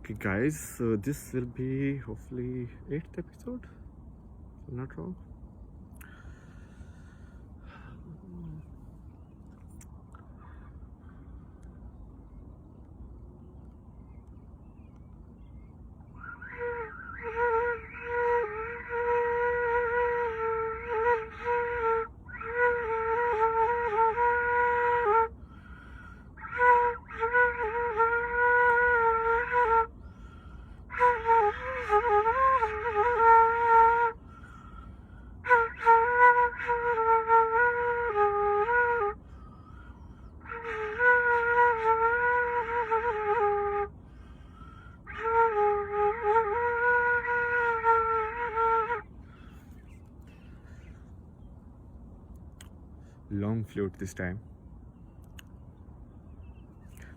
Okay, guys, so this will be hopefully 8th episode, if I'm not wrong. Long flute this time.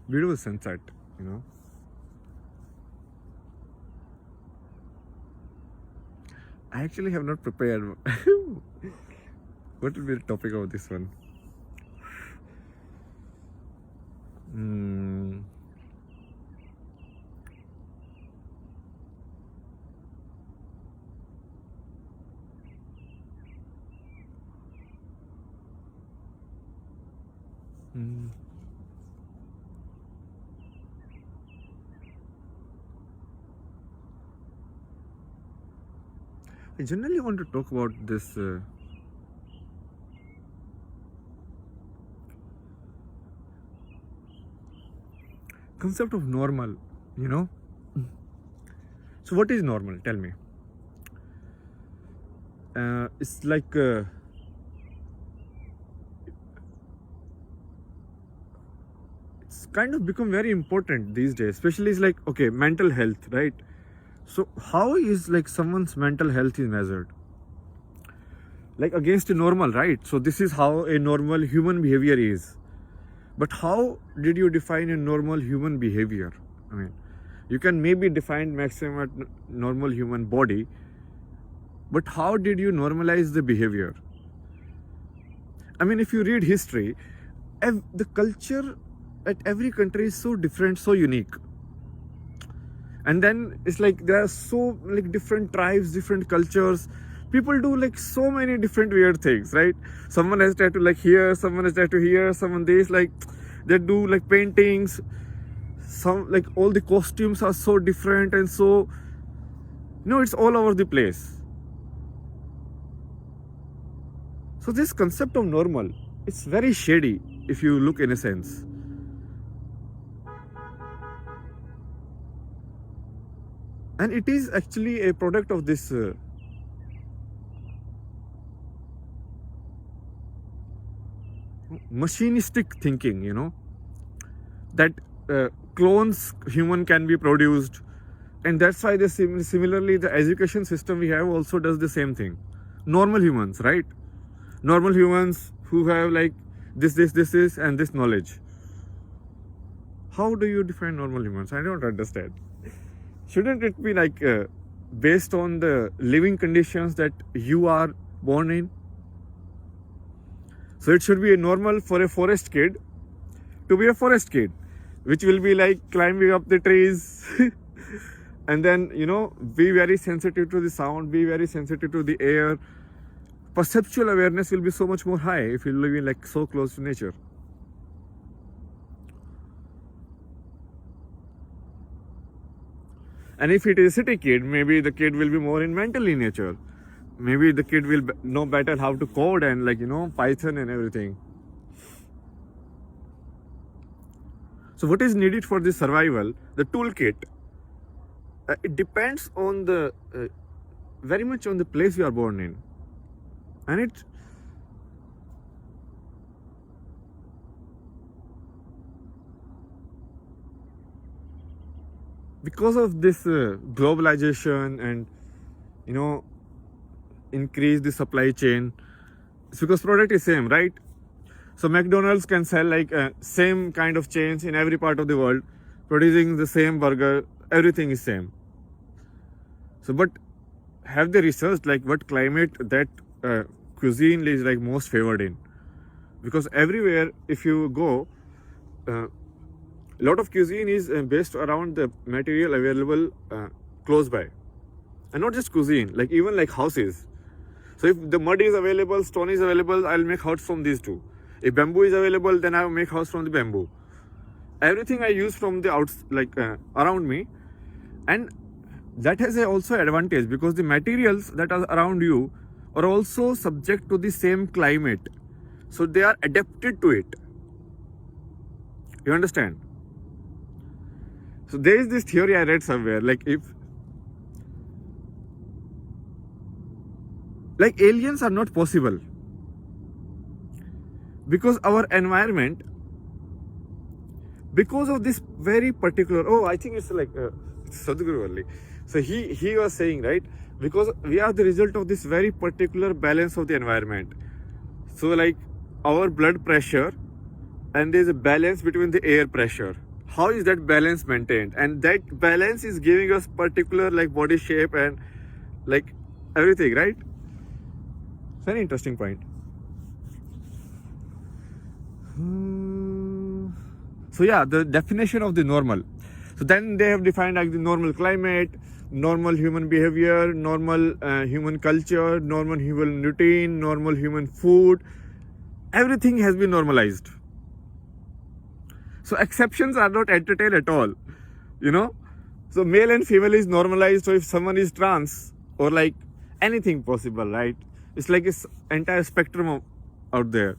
Beautiful sunset, you know. I actually have not prepared. What will be the topic of this one? Hmm. Hmm. I generally want to talk about this concept of normal, you know. So, what is normal? Tell me. It's like it's kind of become very important these days. Especially, it's like okay, mental health, right? So, how is like someone's mental health is measured? Like against a normal, right? So, this is how a normal human behavior is. But how did you define a normal human behavior? I mean, you can maybe define maximum at normal human body, but how did you normalize the behavior? I mean, if you read history, the culture at every country is so different, so unique. And then it's like there are so like different tribes, different cultures. People do like so many different weird things, right? Someone has tattoo like here, someone has tattoo here, someone this like they do like paintings. Some like all the costumes are so different and so it's all over the place. So this concept of normal, it's very shady if you look in a sense. And it is actually a product of this machinistic thinking, that clones human can be produced, and that's why similarly the education system we have also does the same thing. Normal humans, right? Normal humans who have like this and this knowledge. How do you define normal humans? I don't understand. Shouldn't it be like based on the living conditions that you are born in? So it should be normal for a forest kid to be a forest kid, which will be like climbing up the trees and then, be very sensitive to the sound, be very sensitive to the air. Perceptual awareness will be so much more high if you live in like so close to nature. And if it is a city kid, maybe the kid will be more in mental in nature. Maybe the kid will know better how to code and like, Python and everything. So what is needed for this survival? The toolkit. It depends on the very much on the place you are born in. And it because of this globalization and increase the supply chain, it's because product is same, right? So McDonald's can sell like same kind of chains in every part of the world, producing the same burger, everything is same. So but have they researched like what climate that cuisine is like most favored in? Because everywhere if you go, A lot of cuisine is based around the material available close by, and not just cuisine, like even like houses. So if the mud is available, stone is available, I'll make house from these two. If bamboo is available, then I will make house from the bamboo. Everything I use from the around me, and that has also advantage because the materials that are around you are also subject to the same climate, so they are adapted to it. You understand? So there is this theory I read somewhere, like aliens are not possible because our environment, because of this very particular, I think it's like Sadhguru only. So he was saying, right, because we are the result of this very particular balance of the environment. So like our blood pressure, and there's a balance between the air pressure. How is that balance maintained? And that balance is giving us particular like body shape and like everything, right? Very interesting point. So yeah, the definition of the normal. So then they have defined like the normal climate, normal human behavior, normal human culture, normal human routine, normal human food. Everything has been normalized. So exceptions are not entertained at all, you know. So male and female is normalized. So if someone is trans or like anything possible, right? It's like this entire spectrum out there.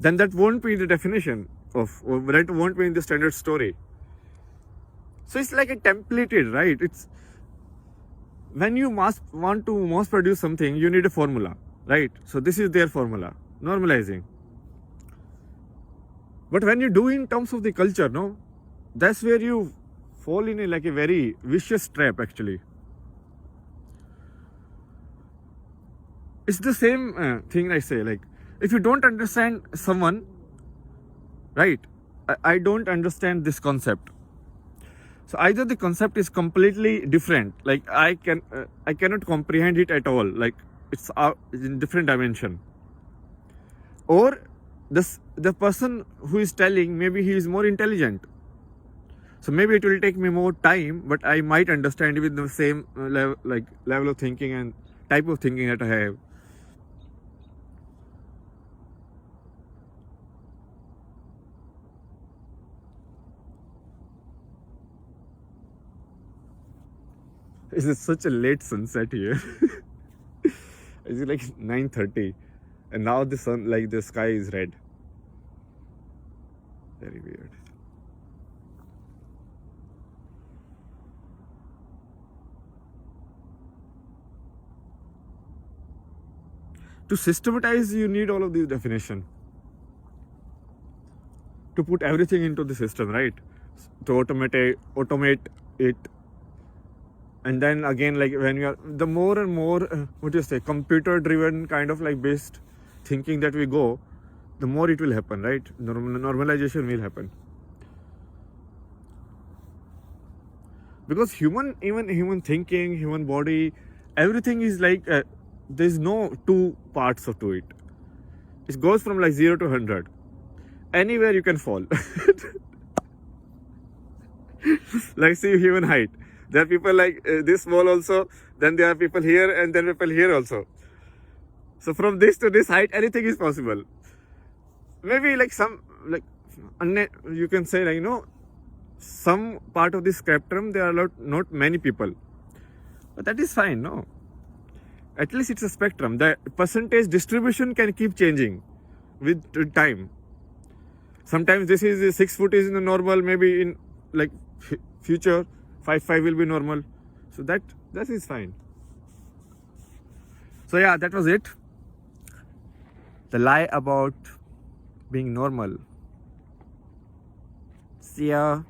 Then that won't be the definition of, or that won't be in the standard story. So it's like a templated, right? It's when you want to mass produce something, you need a formula, right? So this is their formula, normalizing. But when you do in terms of the culture, no, that's where you fall in a very vicious trap actually. It's the same thing I say, like if you don't understand someone, right? I don't understand this concept. So either the concept is completely different, like I cannot comprehend it at all, like it's in different dimension, or the person who is telling, maybe he is more intelligent. So maybe it will take me more time, but I might understand with the same level of thinking and type of thinking that I have. It's such a late sunset here. It's like 9:30, and now the sun, like the sky is red. Very weird. To systematize, you need all of these definition. To put everything into the system, right? To automate it. And then again, like when you are, the more and more, computer driven kind of like based thinking that we go, the more it will happen, right? Normalization will happen. Because human thinking, human body, everything is like, there's no two parts to it. It goes from like 0 to 100. Anywhere you can fall. Like see human height. There are people like this small also, then there are people here, and then people here also. So from this to this height, anything is possible. Maybe like some, like you can say, like, some part of this spectrum, there are not many people. But that is fine, no? At least it's a spectrum. The percentage distribution can keep changing with time. Sometimes this is 6 foot is in the normal, maybe in like future 5'5" will be normal. So that is fine. So yeah, that was it. The lie about being normal. See ya.